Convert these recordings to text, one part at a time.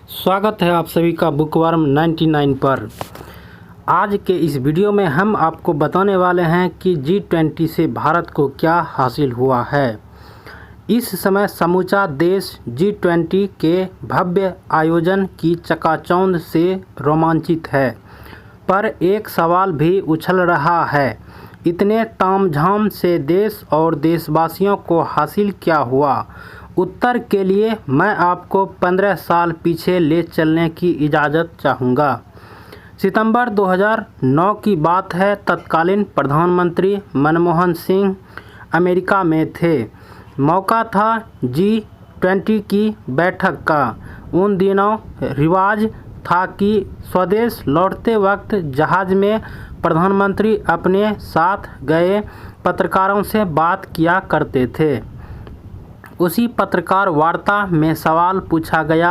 स्वागत है आप सभी का बुकवर्म 99 पर। आज के इस वीडियो में हम आपको बताने वाले हैं कि G20 से भारत को क्या हासिल हुआ है। इस समय समूचा देश G20 के भव्य आयोजन की चकाचौंध से रोमांचित है, पर एक सवाल भी उछल रहा है, इतने तामझाम से देश और देशवासियों को हासिल क्या हुआ। उत्तर के लिए मैं आपको 15 साल पीछे ले चलने की इजाज़त चाहूँगा। सितंबर 2009 की बात है। तत्कालीन प्रधानमंत्री मनमोहन सिंह अमेरिका में थे। मौका था G20 की बैठक का। उन दिनों रिवाज था कि स्वदेश लौटते वक्त जहाज़ में प्रधानमंत्री अपने साथ गए पत्रकारों से बात किया करते थे। उसी पत्रकार वार्ता में सवाल पूछा गया,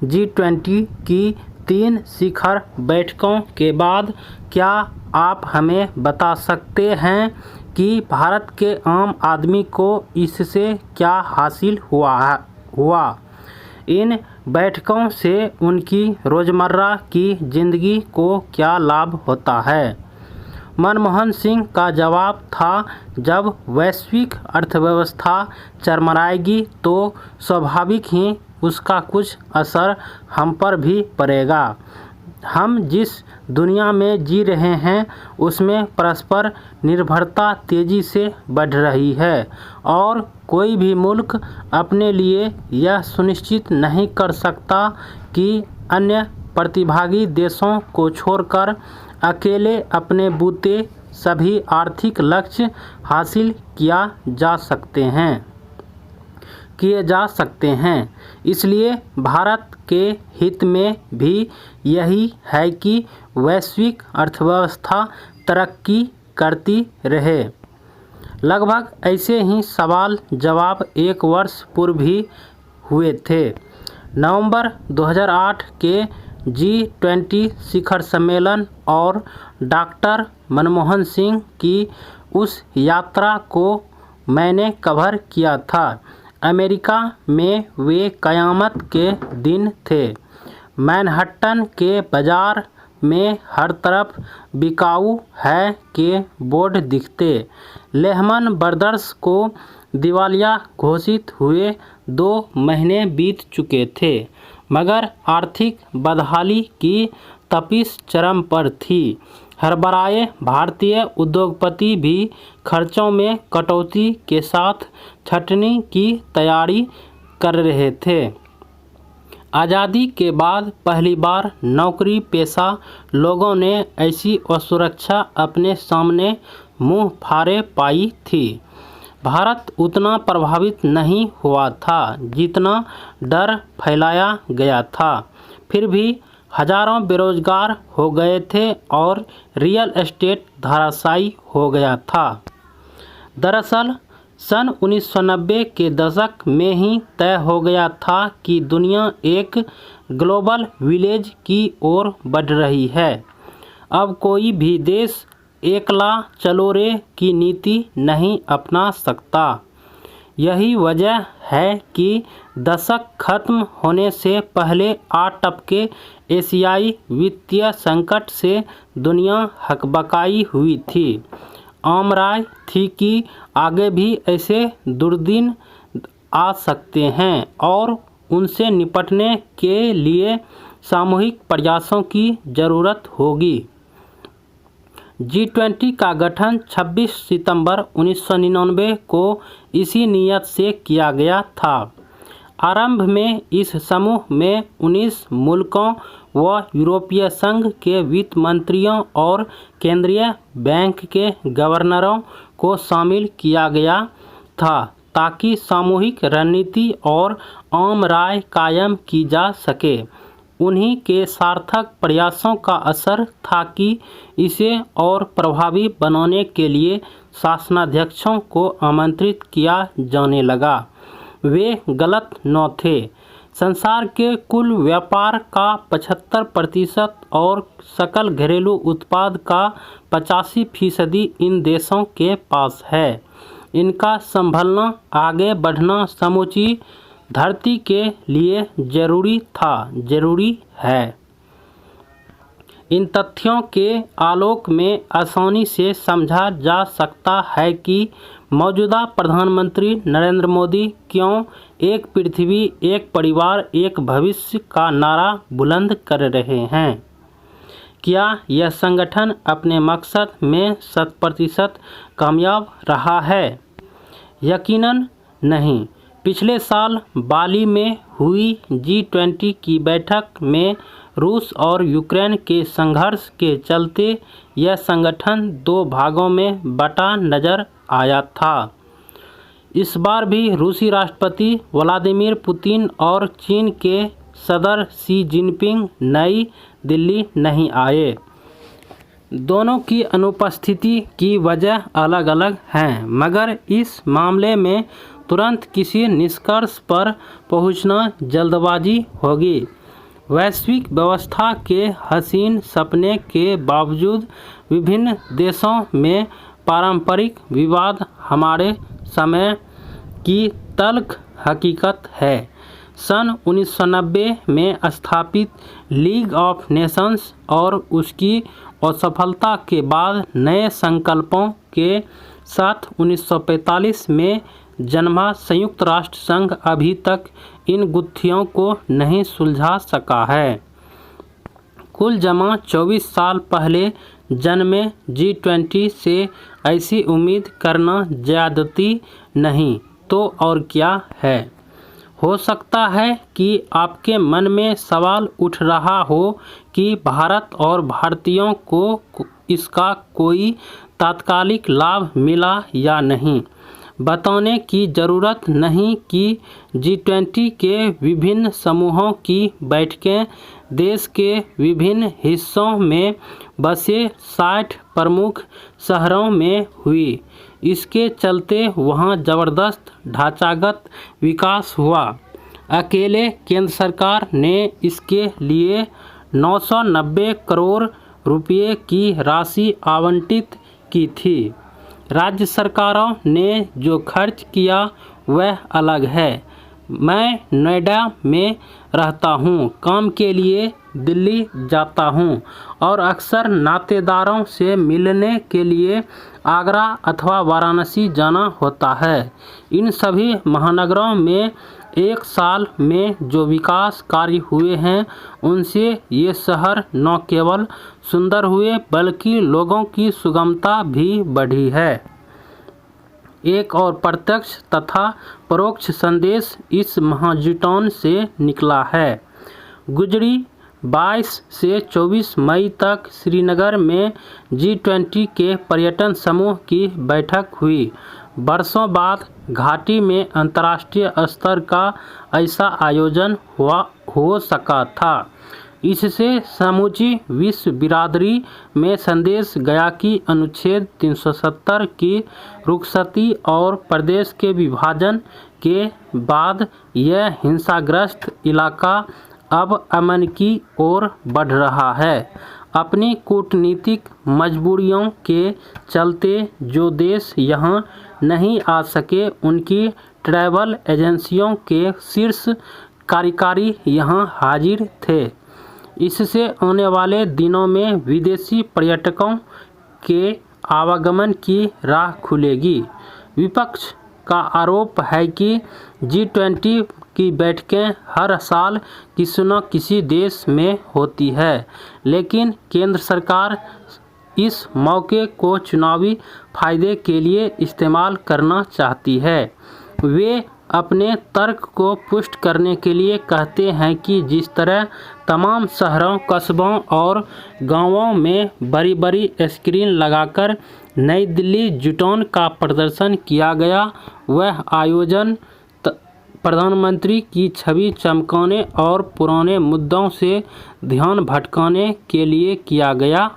G20 की 3 शिखर बैठकों के बाद क्या आप हमें बता सकते हैं कि भारत के आम आदमी को इससे क्या हासिल हुआ। इन बैठकों से उनकी रोज़मर्रा की ज़िंदगी को क्या लाभ होता है। मनमोहन सिंह का जवाब था, जब वैश्विक अर्थव्यवस्था चरमराएगी तो स्वाभाविक ही उसका कुछ असर हम पर भी पड़ेगा। हम जिस दुनिया में जी रहे हैं उसमें परस्पर निर्भरता तेज़ी से बढ़ रही है और कोई भी मुल्क अपने लिए यह सुनिश्चित नहीं कर सकता कि अन्य प्रतिभागी देशों को छोड़कर अकेले अपने बूते सभी आर्थिक लक्ष्य हासिल किए जा सकते हैं। इसलिए भारत के हित में भी यही है कि वैश्विक अर्थव्यवस्था तरक्की करती रहे। लगभग ऐसे ही सवाल जवाब 1 वर्ष पूर्व भी हुए थे। नवंबर 2008 के G20 शिखर सम्मेलन और डॉक्टर मनमोहन सिंह की उस यात्रा को मैंने कवर किया था। अमेरिका में वे क़यामत के दिन थे। मैनहट्टन के बाज़ार में हर तरफ बिकाऊ है के बोर्ड दिखते। लेहमन ब्रदर्स को दिवालिया घोषित हुए 2 महीने बीत चुके थे, मगर आर्थिक बदहाली की तपिश चरम पर थी। हड़बड़ाए भारतीय उद्योगपति भी खर्चों में कटौती के साथ छंटनी की तैयारी कर रहे थे। आज़ादी के बाद पहली बार नौकरी पेशा लोगों ने ऐसी असुरक्षा अपने सामने मुंह फाड़े पाई थी। भारत उतना प्रभावित नहीं हुआ था जितना डर फैलाया गया था। फिर भी हजारों बेरोजगार हो गए थे और रियल एस्टेट धराशायी हो गया था। दरअसल सन 1990 के दशक में ही तय हो गया था कि दुनिया एक ग्लोबल विलेज की ओर बढ़ रही है। अब कोई भी देश एकला चलो रे की नीति नहीं अपना सकता। यही वजह है कि दशक खत्म होने से पहले आ टपके एशियाई वित्तीय संकट से दुनिया हकबकाई हुई थी। आम राय थी कि आगे भी ऐसे दुर्दिन आ सकते हैं और उनसे निपटने के लिए सामूहिक प्रयासों की ज़रूरत होगी। G20 का गठन 26 सितंबर 1999 को इसी नीयत से किया गया था। आरंभ में इस समूह में 19 मुल्कों व यूरोपीय संघ के वित्त मंत्रियों और केंद्रीय बैंक के गवर्नरों को शामिल किया गया था, ताकि सामूहिक रणनीति और आम राय कायम की जा सके। उन्हीं के सार्थक प्रयासों का असर था कि इसे और प्रभावी बनाने के लिए शासनाध्यक्षों को आमंत्रित किया जाने लगा। वे गलत न थे। संसार के कुल व्यापार का 75% और सकल घरेलू उत्पाद का 85% इन देशों के पास है। इनका संभलना, आगे बढ़ना समूची धरती के लिए जरूरी है। इन तथ्यों के आलोक में आसानी से समझा जा सकता है कि मौजूदा प्रधानमंत्री नरेंद्र मोदी क्यों एक पृथ्वी, एक परिवार, एक भविष्य का नारा बुलंद कर रहे हैं। क्या यह संगठन अपने मकसद में 100% कामयाब रहा है? यकीनन नहीं। पिछले साल बाली में हुई G20 की बैठक में रूस और यूक्रेन के संघर्ष के चलते यह संगठन 2 भागों में बटा नजर आया था। इस बार भी रूसी राष्ट्रपति व्लादिमीर पुतिन और चीन के सदर शी जिनपिंग नई दिल्ली नहीं आए। दोनों की अनुपस्थिति की वजह अलग अलग हैं, मगर इस मामले में तुरंत किसी निष्कर्ष पर पहुंचना जल्दबाजी होगी। वैश्विक व्यवस्था के हसीन सपने के बावजूद विभिन्न देशों में पारंपरिक विवाद हमारे समय की तल्ख हकीकत है। सन 1990 में स्थापित लीग ऑफ नेशंस और उसकी असफलता के बाद नए संकल्पों के साथ 1945 में जन्मा संयुक्त राष्ट्र संघ अभी तक इन गुत्थियों को नहीं सुलझा सका है। कुल जमा 24 साल पहले जन्मे G20 से ऐसी उम्मीद करना ज्यादती नहीं तो और क्या है। हो सकता है कि आपके मन में सवाल उठ रहा हो कि भारत और भारतीयों को इसका कोई तात्कालिक लाभ मिला या नहीं। बताने की ज़रूरत नहीं कि G20 के विभिन्न समूहों की बैठकें देश के विभिन्न हिस्सों में बसे 60 प्रमुख शहरों में हुई। इसके चलते वहां ज़बरदस्त ढांचागत विकास हुआ। अकेले केंद्र सरकार ने इसके लिए 990 करोड़ रुपये की राशि आवंटित की थी। राज्य सरकारों ने जो खर्च किया वह अलग है। मैं नोएडा में रहता हूँ, काम के लिए दिल्ली जाता हूँ और अक्सर नातेदारों से मिलने के लिए आगरा अथवा वाराणसी जाना होता है। इन सभी महानगरों में एक साल में जो विकास कार्य हुए हैं उनसे ये शहर न केवल सुंदर हुए बल्कि लोगों की सुगमता भी बढ़ी है। एक और प्रत्यक्ष तथा परोक्ष संदेश इस महाजुटौन से निकला है। गुजरी 22 से 24 मई तक श्रीनगर में G20 के पर्यटन समूह की बैठक हुई। वर्षों बाद घाटी में अंतर्राष्ट्रीय स्तर का ऐसा आयोजन हो सका था। इससे समूची विश्व बिरादरी में संदेश गया कि अनुच्छेद 370 की रुखसती और प्रदेश के विभाजन के बाद यह हिंसाग्रस्त इलाका अब अमन की ओर बढ़ रहा है। अपनी कूटनीतिक मजबूरियों के चलते जो देश यहां नहीं आ सके उनकी ट्रैवल एजेंसियों के शीर्ष कार्यकारी यहां हाजिर थे। इससे आने वाले दिनों में विदेशी पर्यटकों के आवागमन की राह खुलेगी। विपक्ष का आरोप है कि G20 की बैठकें हर साल किसी न किसी देश में होती है, लेकिन केंद्र सरकार इस मौके को चुनावी फायदे के लिए इस्तेमाल करना चाहती है। वे अपने तर्क को पुष्ट करने के लिए कहते हैं कि जिस तरह तमाम शहरों, कस्बों और गांवों में बड़ी बड़ी स्क्रीन लगाकर नई दिल्ली जुटौन का प्रदर्शन किया गया, वह आयोजन प्रधानमंत्री की छवि चमकाने और पुराने मुद्दों से ध्यान भटकाने के लिए किया गया।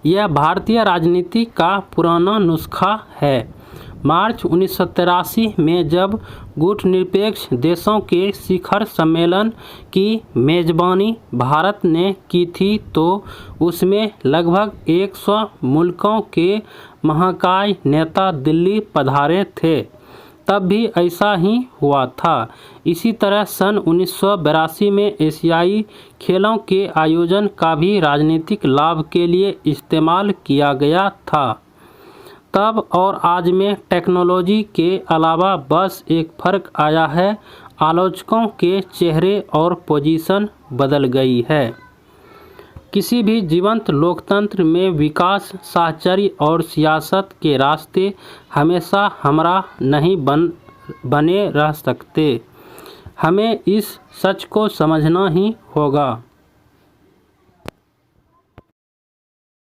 यह भारतीय राजनीति का पुराना नुस्खा है। मार्च 1983 में जब गुटनिरपेक्ष देशों के शिखर सम्मेलन की मेजबानी भारत ने की थी तो उसमें लगभग 100 मुल्कों के महाकाय नेता दिल्ली पधारे थे। तब भी ऐसा ही हुआ था। इसी तरह सन 1982 में एशियाई खेलों के आयोजन का भी राजनीतिक लाभ के लिए इस्तेमाल किया गया था। तब और आज में टेक्नोलॉजी के अलावा बस एक फ़र्क आया है, आलोचकों के चेहरे और पोजीशन बदल गई है। किसी भी जीवंत लोकतंत्र में विकास, साहचर्य और सियासत के रास्ते हमेशा हमरा नहीं बने रह सकते। हमें इस सच को समझना ही होगा।